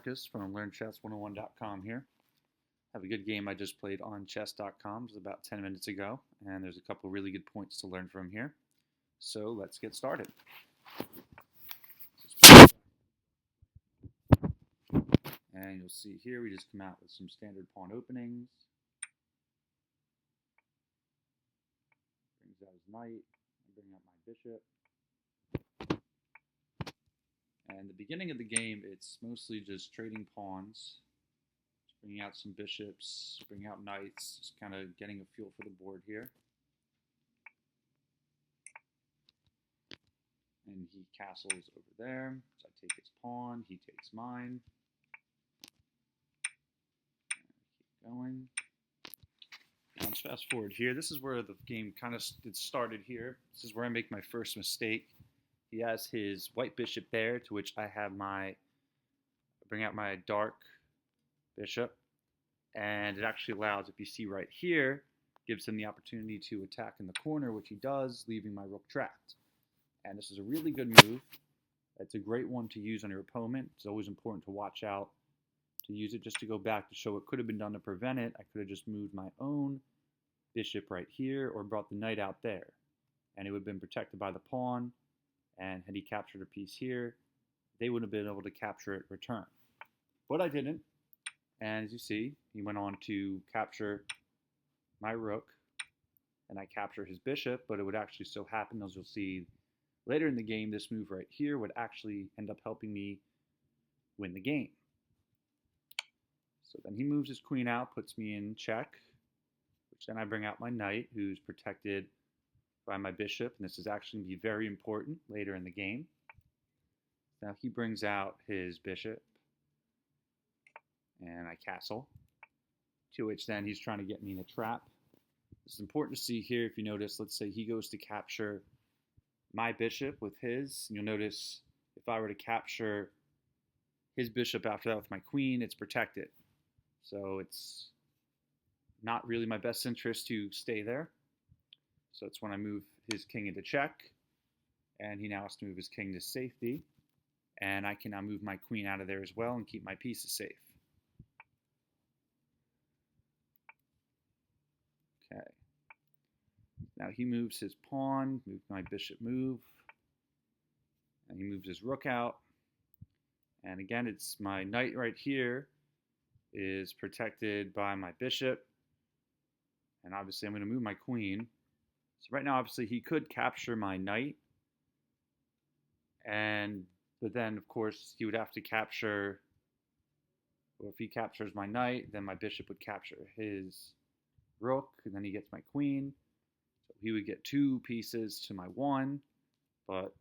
Marcus from LearnChess101.com here. Have a good game I just played on chess.com. It was about 10 minutes ago, and there's a couple really good points to learn from here. So let's get started. And you'll see here we just come out with some standard pawn openings. Brings out his knight, and bring out my bishop. And the beginning of the game, it's mostly just trading pawns, just bringing out some bishops, bringing out knights, just kind of getting a feel for the board here. And he castles over there, so I take his pawn, he takes mine. And keep going. Now let's fast forward here. This is where the game kind of started here. This is where I make my first mistake. He has his white bishop there, to which I have bring out my dark bishop. And it actually allows, if you see right here, gives him the opportunity to attack in the corner, which he does, leaving my rook trapped. And this is a really good move. It's a great one to use on your opponent. It's always important to watch out to use it. Just to go back to show what could have been done to prevent it, I could have just moved my own bishop right here or brought the knight out there. And it would have been protected by the pawn. And had he captured a piece here, they wouldn't have been able to capture it return. But I didn't. And as you see, he went on to capture my rook. And I capture his bishop, but it would actually so happen, as you'll see later in the game, this move right here would actually end up helping me win the game. So then he moves his queen out, puts me in check, which then I bring out my knight, who's protected by my bishop, and this is actually going to be very important later in the game. Now he brings out his bishop, and I castle, to which then he's trying to get me in a trap. It's important to see here, if you notice, let's say he goes to capture my bishop with his, and you'll notice if I were to capture his bishop after that with my queen, it's protected. So it's not really my best interest to stay there. So it's when I move his king into check, and he now has to move his king to safety, and I can now move my queen out of there as well and keep my pieces safe. Okay. Now he moves his pawn, move my bishop move, and he moves his rook out. And again, it's my knight right here is protected by my bishop, and obviously I'm going to move my queen. So right now, obviously, he could capture my knight, but then, of course, he would have to capture, well, if he captures my knight, then my bishop would capture his rook, and then he gets my queen. So he would get 2 pieces to my 1, but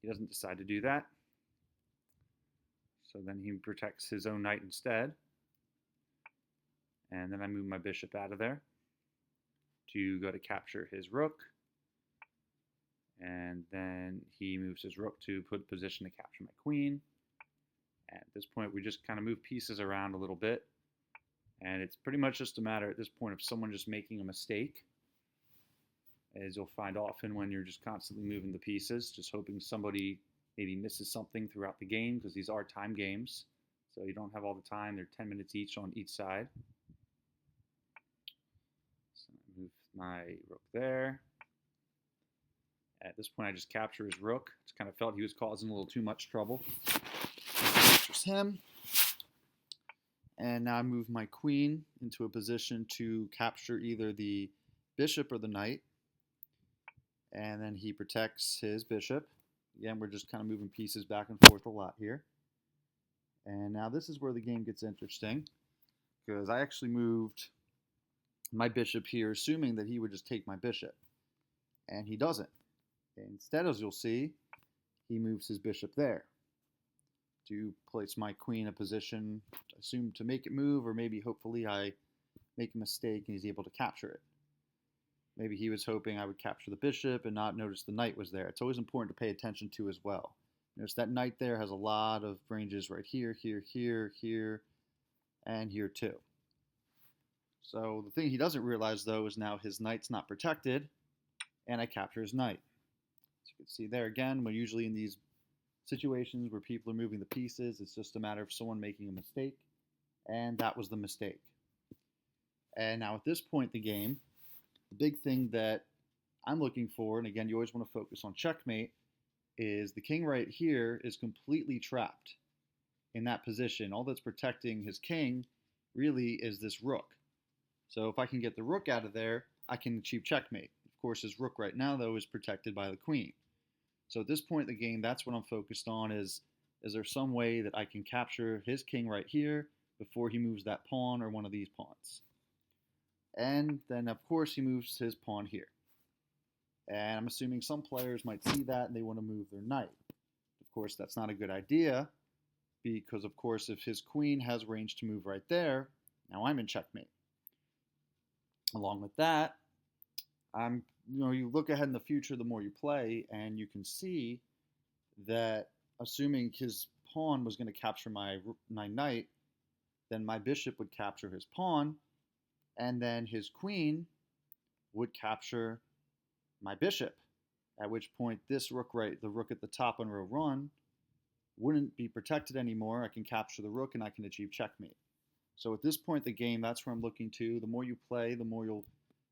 he doesn't decide to do that. So then he protects his own knight instead. And then I move my bishop out of there to go to capture his rook, and then he moves his rook to put position to capture my queen. And at this point, we just kind of move pieces around a little bit, and it's pretty much just a matter at this point of someone just making a mistake, as you'll find often when you're just constantly moving the pieces, just hoping somebody maybe misses something throughout the game, because these are time games, so you don't have all the time. They're 10 minutes each on each side. Move my rook there. At this point, I just capture his rook. Just kind of felt he was causing a little too much trouble. Captures him. And now I move my queen into a position to capture either the bishop or the knight. And then he protects his bishop. Again, we're just kind of moving pieces back and forth a lot here. And now this is where the game gets interesting, because I actually moved my bishop here, assuming that he would just take my bishop, and he doesn't. Instead, as you'll see, he moves his bishop there to place my queen in a position, I assume, to make it move, or maybe hopefully I make a mistake and he's able to capture it. Maybe he was hoping I would capture the bishop and not notice the knight was there. It's always important to pay attention to as well. Notice that knight there has a lot of ranges right here, here, here, here, and here too. So the thing he doesn't realize, though, is now his knight's not protected, and I capture his knight. As you can see there again, when usually in these situations where people are moving the pieces. It's just a matter of someone making a mistake, and that was the mistake. And now at this point in the game, the big thing that I'm looking for, and again, you always want to focus on checkmate, is the king right here is completely trapped in that position. All that's protecting his king really is this rook. So if I can get the rook out of there, I can achieve checkmate. Of course, his rook right now, though, is protected by the queen. So at this point in the game, that's what I'm focused on is there some way that I can capture his king right here before he moves that pawn or one of these pawns? And then, of course, he moves his pawn here. And I'm assuming some players might see that and they want to move their knight. Of course, that's not a good idea because, of course, if his queen has range to move right there, now I'm in checkmate. Along with that, you look ahead in the future the more you play, and you can see that assuming his pawn was going to capture my knight, then my bishop would capture his pawn, and then his queen would capture my bishop, at which point this rook the rook at the top on row 1, wouldn't be protected anymore. I can capture the rook and I can achieve checkmate. So at this point in the game, that's where I'm looking to. The more you play, the more you'll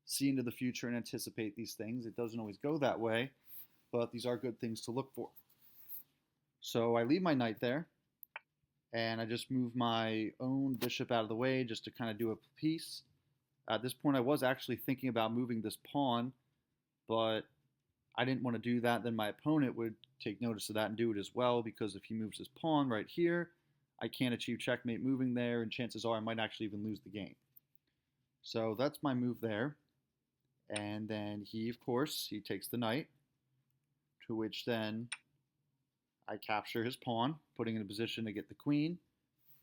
see into the future and anticipate these things. It doesn't always go that way, but these are good things to look for. So I leave my knight there, and I just move my own bishop out of the way just to kind of do a piece. At this point, I was actually thinking about moving this pawn, but I didn't want to do that. Then my opponent would take notice of that and do it as well, because if he moves his pawn right here, I can't achieve checkmate moving there, and chances are I might actually even lose the game. So that's my move there. And then he, of course, he takes the knight, to which then I capture his pawn, putting in a position to get the queen,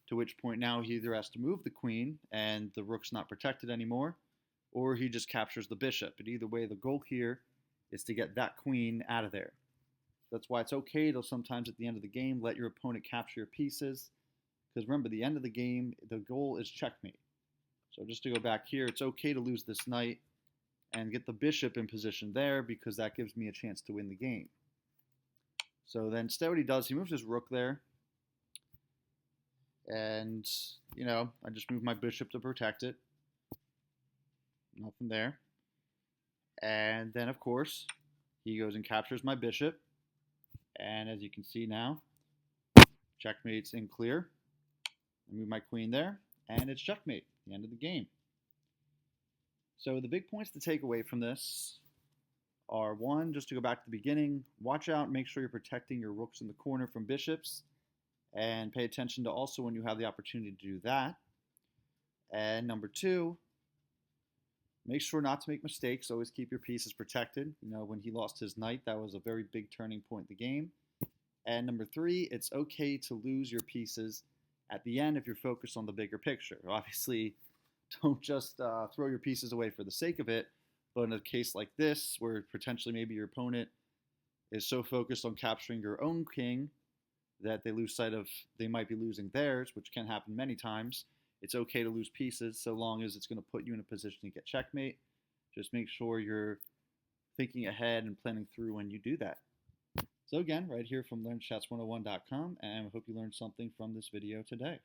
to which point now he either has to move the queen and the rook's not protected anymore, or he just captures the bishop. But either way, the goal here is to get that queen out of there. That's why it's okay to sometimes at the end of the game let your opponent capture your pieces, because remember, the end of the game, the goal is checkmate. So just to go back here, it's okay to lose this knight and get the bishop in position there, because that gives me a chance to win the game. So then instead what he does, he moves his rook there. And, I just move my bishop to protect it. Nothing there. And then, of course, he goes and captures my bishop. And as you can see now, checkmate's in clear. I move my queen there, and it's checkmate, the end of the game. So the big points to take away from this are, 1, just to go back to the beginning, watch out, make sure you're protecting your rooks in the corner from bishops, and pay attention to also when you have the opportunity to do that. And number 2, make sure not to make mistakes. Always keep your pieces protected. When he lost his knight, that was a very big turning point in the game. And number 3, it's okay to lose your pieces at the end if you're focused on the bigger picture. Obviously, don't just throw your pieces away for the sake of it, but in a case like this, where potentially maybe your opponent is so focused on capturing your own king that they lose sight of they might be losing theirs, which can happen many times, it's okay to lose pieces so long as it's going to put you in a position to get checkmate. Just make sure you're thinking ahead and planning through when you do that. So again, right here from LearnChess101.com, and I hope you learned something from this video today.